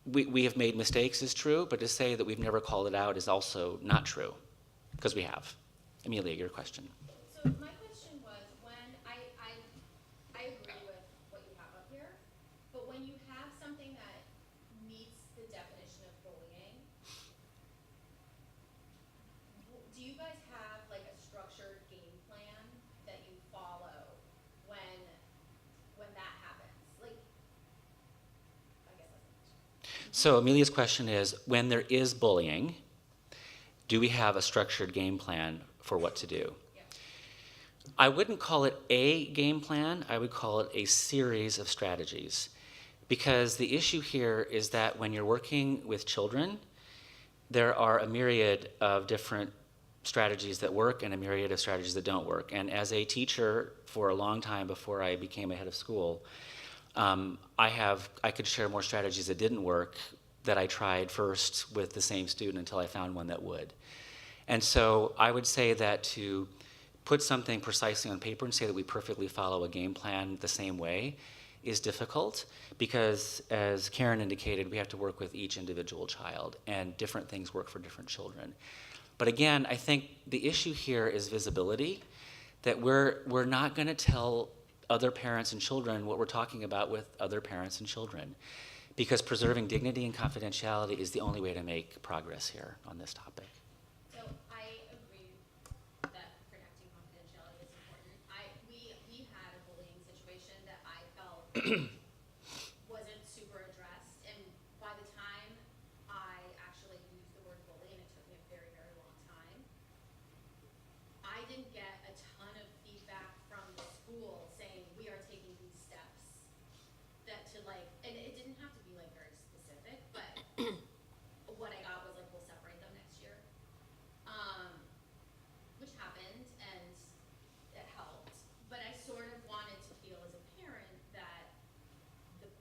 we have made mistakes is true, but to say that we've never called it out is also not true, because we have. Amelia, your question. So my question was, when I agree with what you have up here, but when you have something that meets the definition of bullying, do you guys have like a structured game plan that you follow when that happens? Like, I guess that's the question. So Amelia's question is, when there is bullying, do we have a structured game plan for what to do? Yeah. I wouldn't call it a game plan. I would call it a series of strategies. Because the issue here is that when you're working with children, there are a myriad of different strategies that work and a myriad of strategies that don't work. And as a teacher for a long time before I became a head of school, I could share more strategies that didn't work that I tried first with the same student until I found one that would. And so I would say that to put something precisely on paper and say that we perfectly follow a game plan the same way is difficult, because as Karen indicated, we have to work with each individual child, and different things work for different children. But again, I think the issue here is visibility, that we're not going to tell other parents and children what we're talking about with other parents and children, because preserving dignity and confidentiality is the only way to make progress here on this topic. So I agree that protecting confidentiality is important. We had a bullying situation that I felt wasn't super addressed, and by the time I actually used the word bully, and it took me a very, very long time, I didn't get a ton of feedback from the school saying we are taking these steps that to like, and it didn't have to be like very specific, but what I got was like, we'll separate them next year. Which happened, and it helped. But I sort of wanted to feel as a parent that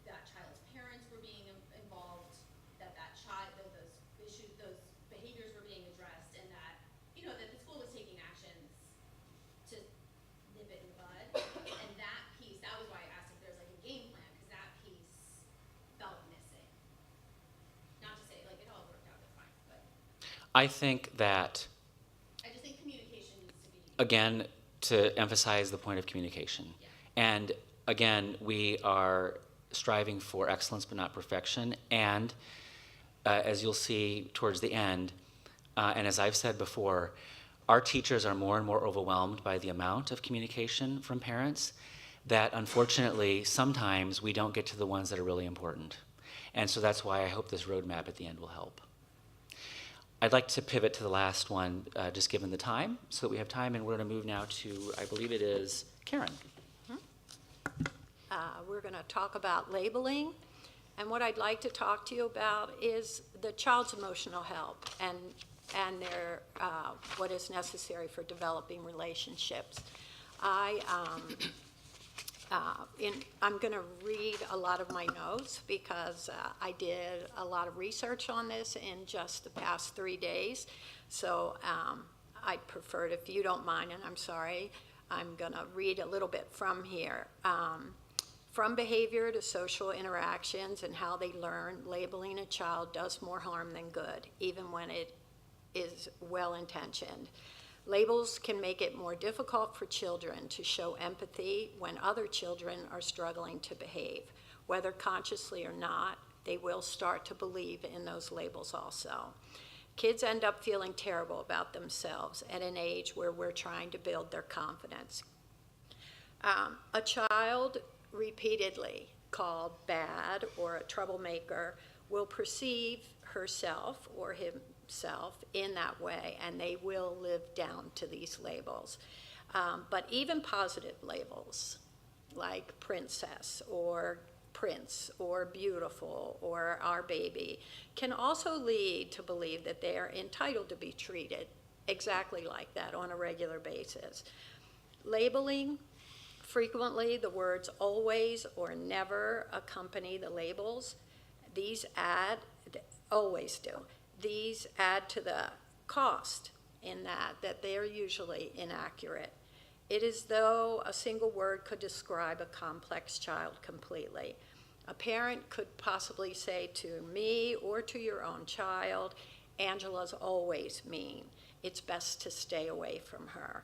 that child's parents were being involved, that child, those issues, those behaviors were being addressed, and that, you know, that the school was taking actions to nip it in the bud. And that piece, that was why I asked if there's like a game plan, because that piece felt missing. Not to say like it all worked out just fine, but I think that, I just think communication needs to be. again, to emphasize the point of communication. Yeah. And again, we are striving for excellence but not perfection. And as you'll see towards the end, and as I've said before, our teachers are more and more overwhelmed by the amount of communication from parents that unfortunately sometimes we don't get to the ones that are really important. And so that's why I hope this roadmap at the end will help. I'd like to pivot to the last one, just given the time, so that we have time, and we're going to move now to, I believe it is Karen. We're going to talk about labeling, and what I'd like to talk to you about is the child's emotional health and their what is necessary for developing relationships. I'm going to read a lot of my notes because I did a lot of research on this in just the past 3 days. So I'd prefer it if you don't mind, and I'm sorry, I'm going to read a little bit from here. From behavior to social interactions and how they learn, labeling a child does more harm than good, even when it is well-intentioned. Labels can make it more difficult for children to show empathy when other children are struggling to behave. Whether consciously or not, they will start to believe in those labels also. Kids end up feeling terrible about themselves at an age where we're trying to build their confidence. A child repeatedly called bad or a troublemaker will perceive herself or himself in that way, and they will live down to these labels. But even positive labels like princess or prince or beautiful or our baby can also lead to believe that they are entitled to be treated exactly like that on a regular basis. Labeling, frequently the words always or never accompany the labels. These always do. These add to the cost in that they are usually inaccurate. It is though a single word could describe a complex child completely. A parent could possibly say to me or to your own child, Angela's always mean. It's best to stay away from her.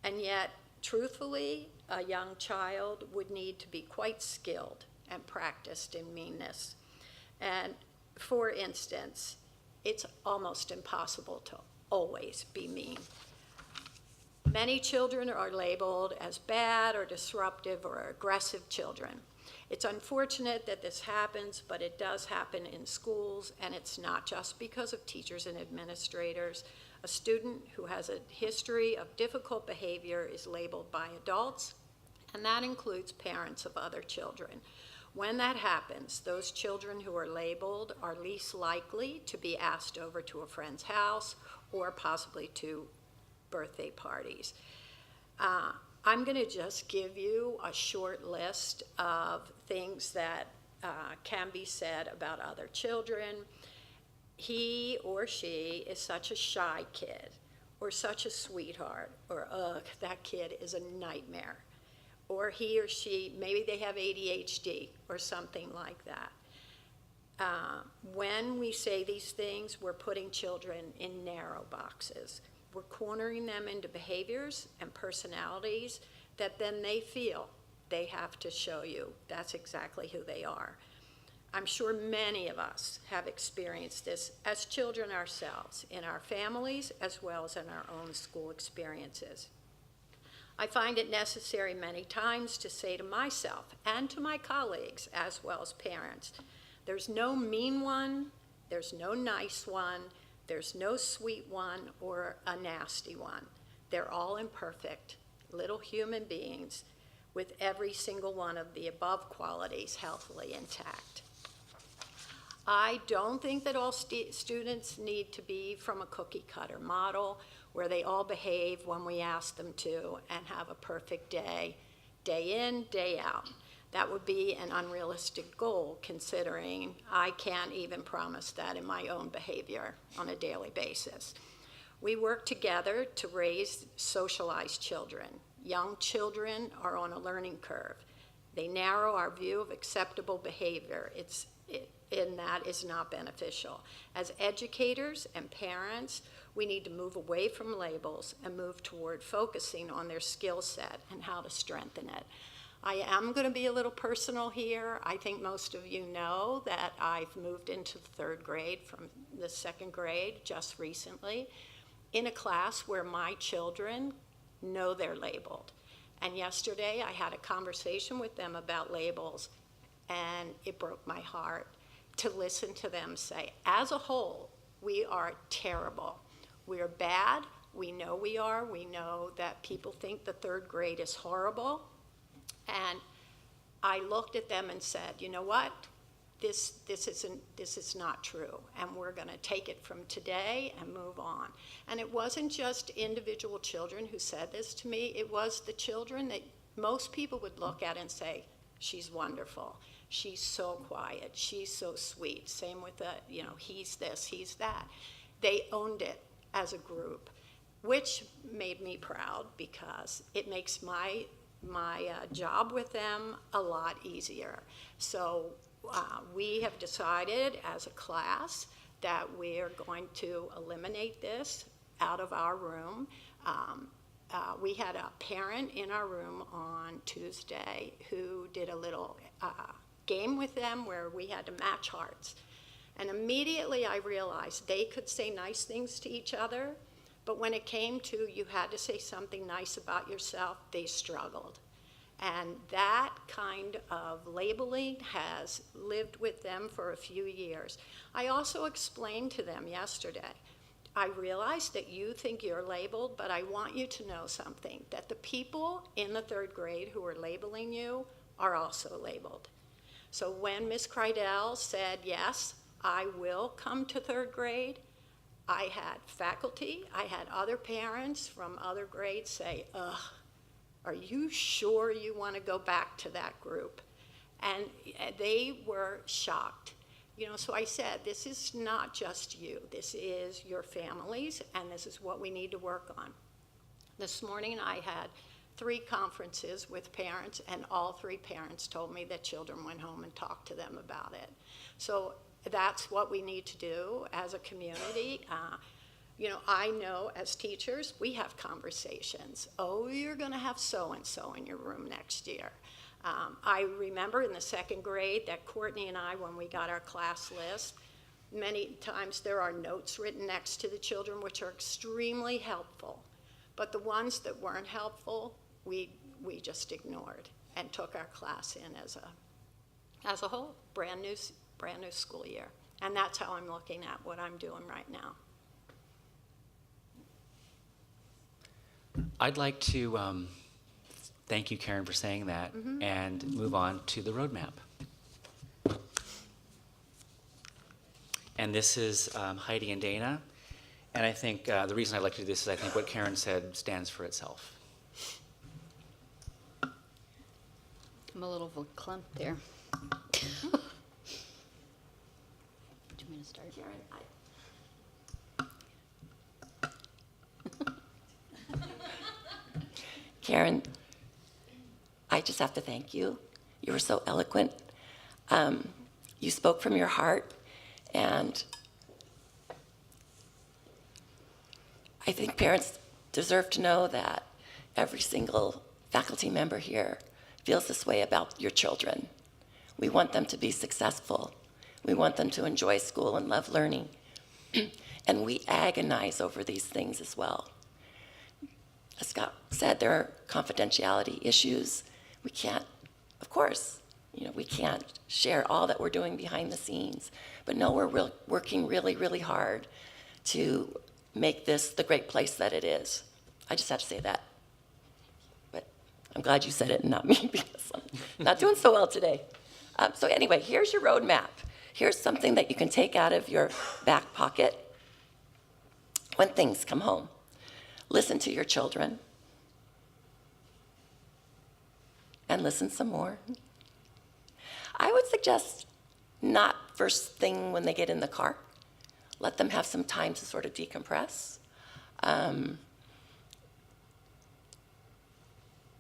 And yet, truthfully, a young child would need to be quite skilled and practiced in meanness. And for instance, it's almost impossible to always be mean. Many children are labeled as bad or disruptive or aggressive children. It's unfortunate that this happens, but it does happen in schools, and it's not just because of teachers and administrators. A student who has a history of difficult behavior is labeled by adults, and that includes parents of other children. When that happens, those children who are labeled are least likely to be asked over to a friend's house or possibly to birthday parties. I'm going to just give you a short list of things that can be said about other children. He or she is such a shy kid, or such a sweetheart, or ugh, that kid is a nightmare. Or he or she, maybe they have ADHD or something like that. When we say these things, we're putting children in narrow boxes. We're cornering them into behaviors and personalities that then they feel they have to show you that's exactly who they are. I'm sure many of us have experienced this as children ourselves, in our families as well as in our own school experiences. I find it necessary many times to say to myself and to my colleagues as well as parents, there's no mean one, there's no nice one, there's no sweet one or a nasty one. They're all imperfect, little human beings with every single one of the above qualities healthily intact. I don't think that all students need to be from a cookie cutter model where they all behave when we ask them to and have a perfect day, day in, day out. That would be an unrealistic goal, considering I can't even promise that in my own behavior on a daily basis. We work together to raise socialized children. Young children are on a learning curve. They narrow our view of acceptable behavior. And that is not beneficial. As educators and parents, we need to move away from labels and move toward focusing on their skill set and how to strengthen it. I am going to be a little personal here. I think most of you know that I've moved into the 3rd grade from the 2nd grade just recently in a class where my children know they're labeled. And yesterday I had a conversation with them about labels, and it broke my heart to listen to them say, as a whole, we are terrible. We're bad. We know we are. We know that people think the 3rd grade is horrible. And I looked at them and said, you know what? This is not true, and we're going to take it from today and move on. And it wasn't just individual children who said this to me. It was the children that most people would look at and say, she's wonderful. She's so quiet. She's so sweet. Same with he's this, he's that. They owned it as a group, which made me proud because it makes my job with them a lot easier. So we have decided as a class that we're going to eliminate this out of our room. We had a parent in our room on Tuesday who did a little game with them where we had to match hearts. And immediately I realized they could say nice things to each other, but when it came to you had to say something nice about yourself, they struggled. And that kind of labeling has lived with them for a few years. I also explained to them yesterday, I realize that you think you're labeled, but I want you to know something, that the people in the 3rd grade who are labeling you are also labeled. So when Ms. KRIDEL said, yes, I will come to 3rd grade, I had faculty, I had other parents from other grades say, ugh, are you sure you want to go back to that group? And they were shocked. So I said, this is not just you. This is your families, and this is what we need to work on. This morning I had 3 conferences with parents, and all 3 parents told me that children went home and talked to them about it. So that's what we need to do as a community. I know as teachers, we have conversations. Oh, you're going to have so-and-so in your room next year. I remember in the 2nd grade that Courtney and I, when we got our class list, many times there are notes written next to the children which are extremely helpful. But the ones that weren't helpful, we just ignored and took our class in as a whole, brand new school year. And that's how I'm looking at what I'm doing right now. I'd like to thank you, Karen, for saying that, and move on to the roadmap. And this is Heidi and Dana. And I think the reason I'd like to do this is I think what Karen said stands for itself. I'm a little verklempt there. Do you want me to start? Karen, Karen, I just have to thank you. You were so eloquent. You spoke from your heart, and I think parents deserve to know that every single faculty member here feels this way about your children. We want them to be successful. We want them to enjoy school and love learning. And we agonize over these things as well. As Scott said, there are confidentiality issues. We can't, of course, we can't share all that we're doing behind the scenes. But no, we're working really, really hard to make this the great place that it is. I just have to say that. But I'm glad you said it and not me, because I'm not doing so well today. So anyway, here's your roadmap. Here's something that you can take out of your back pocket when things come home. Listen to your children. And listen some more. I would suggest not first thing when they get in the car. Let them have some time to sort of decompress.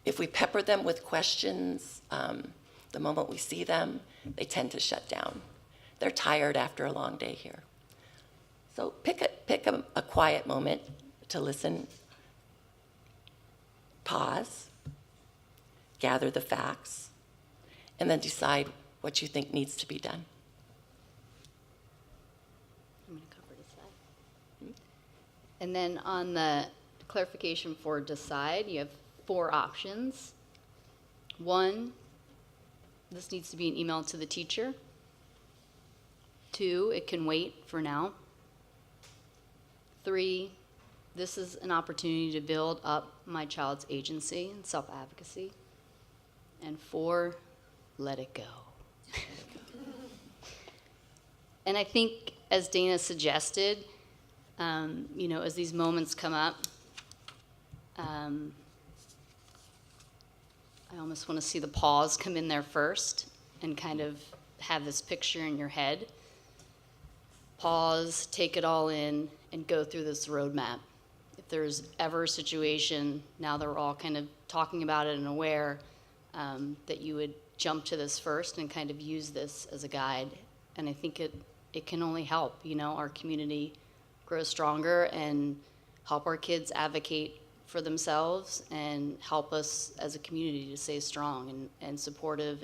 If we pepper them with questions, the moment we see them, they tend to shut down. They're tired after a long day here. So pick a quiet moment to listen, pause, gather the facts, and then decide what you think needs to be done. I'm going to cover decide. And then on the clarification for decide, you have 4 options. 1, this needs to be an email to the teacher. 2, it can wait for now. 3, this is an opportunity to build up my child's agency and self-advocacy. And 4, let it go. And I think, as Dana suggested, as these moments come up, I almost want to see the pause come in there first and kind of have this picture in your head. Pause, take it all in, and go through this roadmap. If there's ever a situation, now that we're all kind of talking about it and aware, that you would jump to this first and kind of use this as a guide. And I think it can only help, our community grow stronger and help our kids advocate for themselves and help us as a community to stay strong and supportive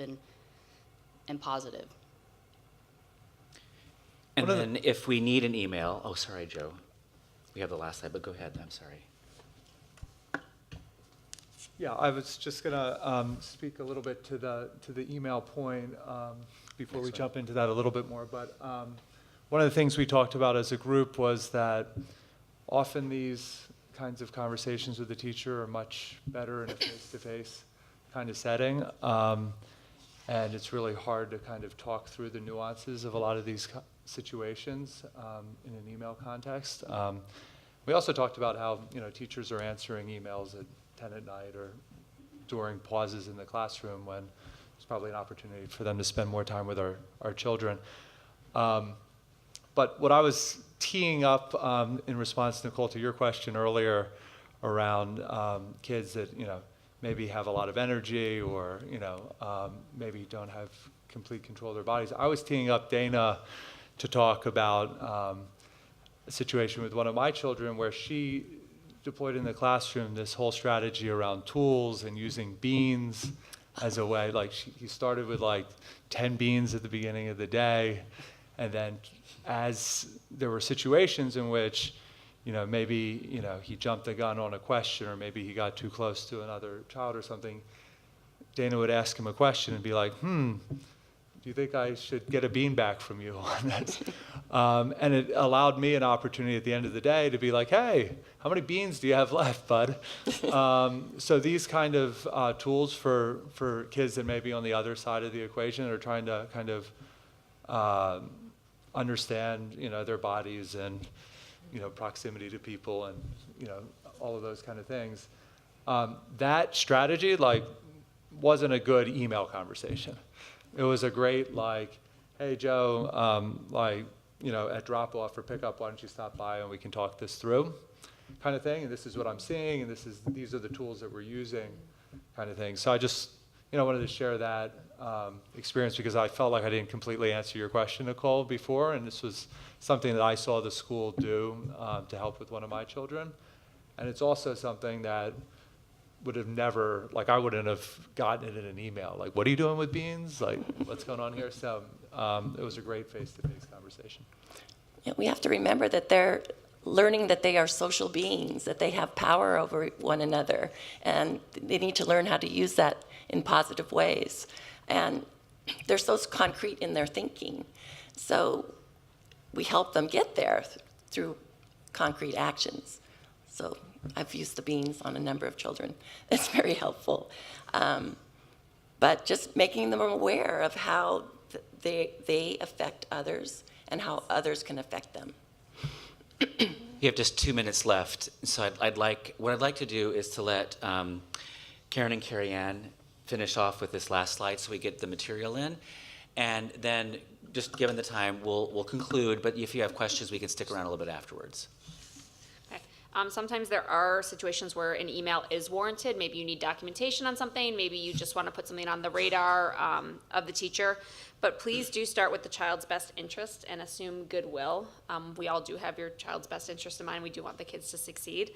and positive. And then if we need an email, oh, sorry, Joe. We have the last slide, but go ahead, I'm sorry. Yeah, I was just going to speak a little bit to the email point before we jump into that a little bit more. But one of the things we talked about as a group was that often these kinds of conversations with the teacher are much better in a face-to-face kind of setting. And it's really hard to kind of talk through the nuances of a lot of these situations in an email context. We also talked about how teachers are answering emails at 10 at night or during pauses in the classroom when there's probably an opportunity for them to spend more time with our children. But what I was teeing up in response, Nicole, to your question earlier around kids that maybe have a lot of energy or maybe don't have complete control of their bodies, I was teeing up Dana to talk about a situation with one of my children where she deployed in the classroom this whole strategy around tools and using beans as a way. Like he started with 10 beans at the beginning of the day, and then as there were situations in which maybe he jumped the gun on a question, or maybe he got too close to another child or something, Dana would ask him a question and be like, do you think I should get a bean back from you on this? And it allowed me an opportunity at the end of the day to be like, hey, how many beans do you have left, bud? So these kind of tools for kids that may be on the other side of the equation are trying to kind of understand their bodies and proximity to people and all of those kind of things. That strategy wasn't a good email conversation. It was a great, like, hey, Joe, at drop-off or pickup, why don't you stop by and we can talk this through, kind of thing. And this is what I'm seeing, and these are the tools that we're using, kind of thing. So I just, wanted to share that experience because I felt like I didn't completely answer your question, Nicole, before, and this was something that I saw the school do to help with one of my children. And it's also something that would have never, like, I wouldn't have gotten it in an email. Like, what are you doing with beans? Like, what's going on here? So it was a great face-to-face conversation. Yeah, we have to remember that they're learning that they are social beings, that they have power over one another, and they need to learn how to use that in positive ways. And they're so concrete in their thinking. So we help them get there through concrete actions. So I've used the beans on a number of children. It's very helpful. But just making them aware of how they affect others and how others can affect them. You have just 2 minutes left, so what I'd like to do is to let Karen and Carrie Ann finish off with this last slide so we get the material in, and then just given the time, we'll conclude, but if you have questions, we can stick around a little bit afterwards. Okay. Sometimes there are situations where an email is warranted. Maybe you need documentation on something. Maybe you just want to put something on the radar of the teacher. But please do start with the child's best interest and assume goodwill. We all do have your child's best interest in mind. We do want the kids to succeed.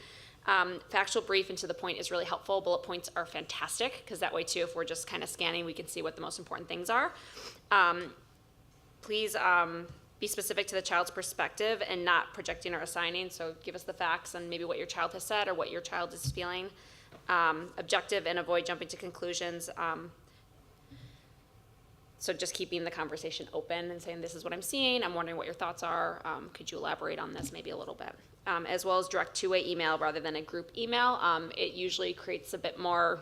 Factual brief and to the point is really helpful. Bullet points are fantastic because that way too, if we're just kind of scanning, we can see what the most important things are. Please be specific to the child's perspective and not projecting or assigning. So give us the facts and maybe what your child has said or what your child is feeling. Objective and avoid jumping to conclusions. So just keeping the conversation open and saying, this is what I'm seeing. I'm wondering what your thoughts are. Could you elaborate on this maybe a little bit? As well as direct two-way email rather than a group email. It usually creates a bit more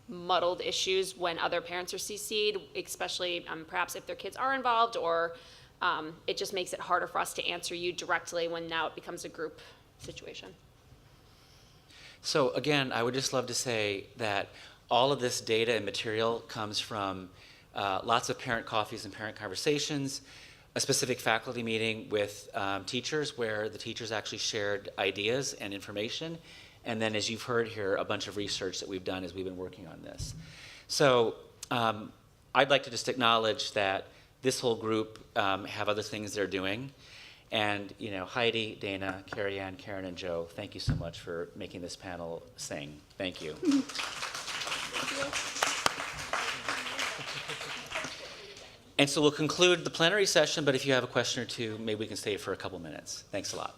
muddled issues when other parents are CC'd, especially perhaps if their kids are involved, or it just makes it harder for us to answer you directly when now it becomes a group situation. So again, I would just love to say that all of this data and material comes from lots of parent coffees and parent conversations, a specific faculty meeting with teachers where the teachers actually shared ideas and information, and then as you've heard here, a bunch of research that we've done as we've been working on this. So I'd like to just acknowledge that this whole group have other things they're doing. And Heidi, Dana, Carrie Ann, Karen, and Joe, thank you so much for making this panel sing. Thank you. And so we'll conclude the plenary session, but if you have a question or two, maybe we can stay for a couple minutes. Thanks a lot.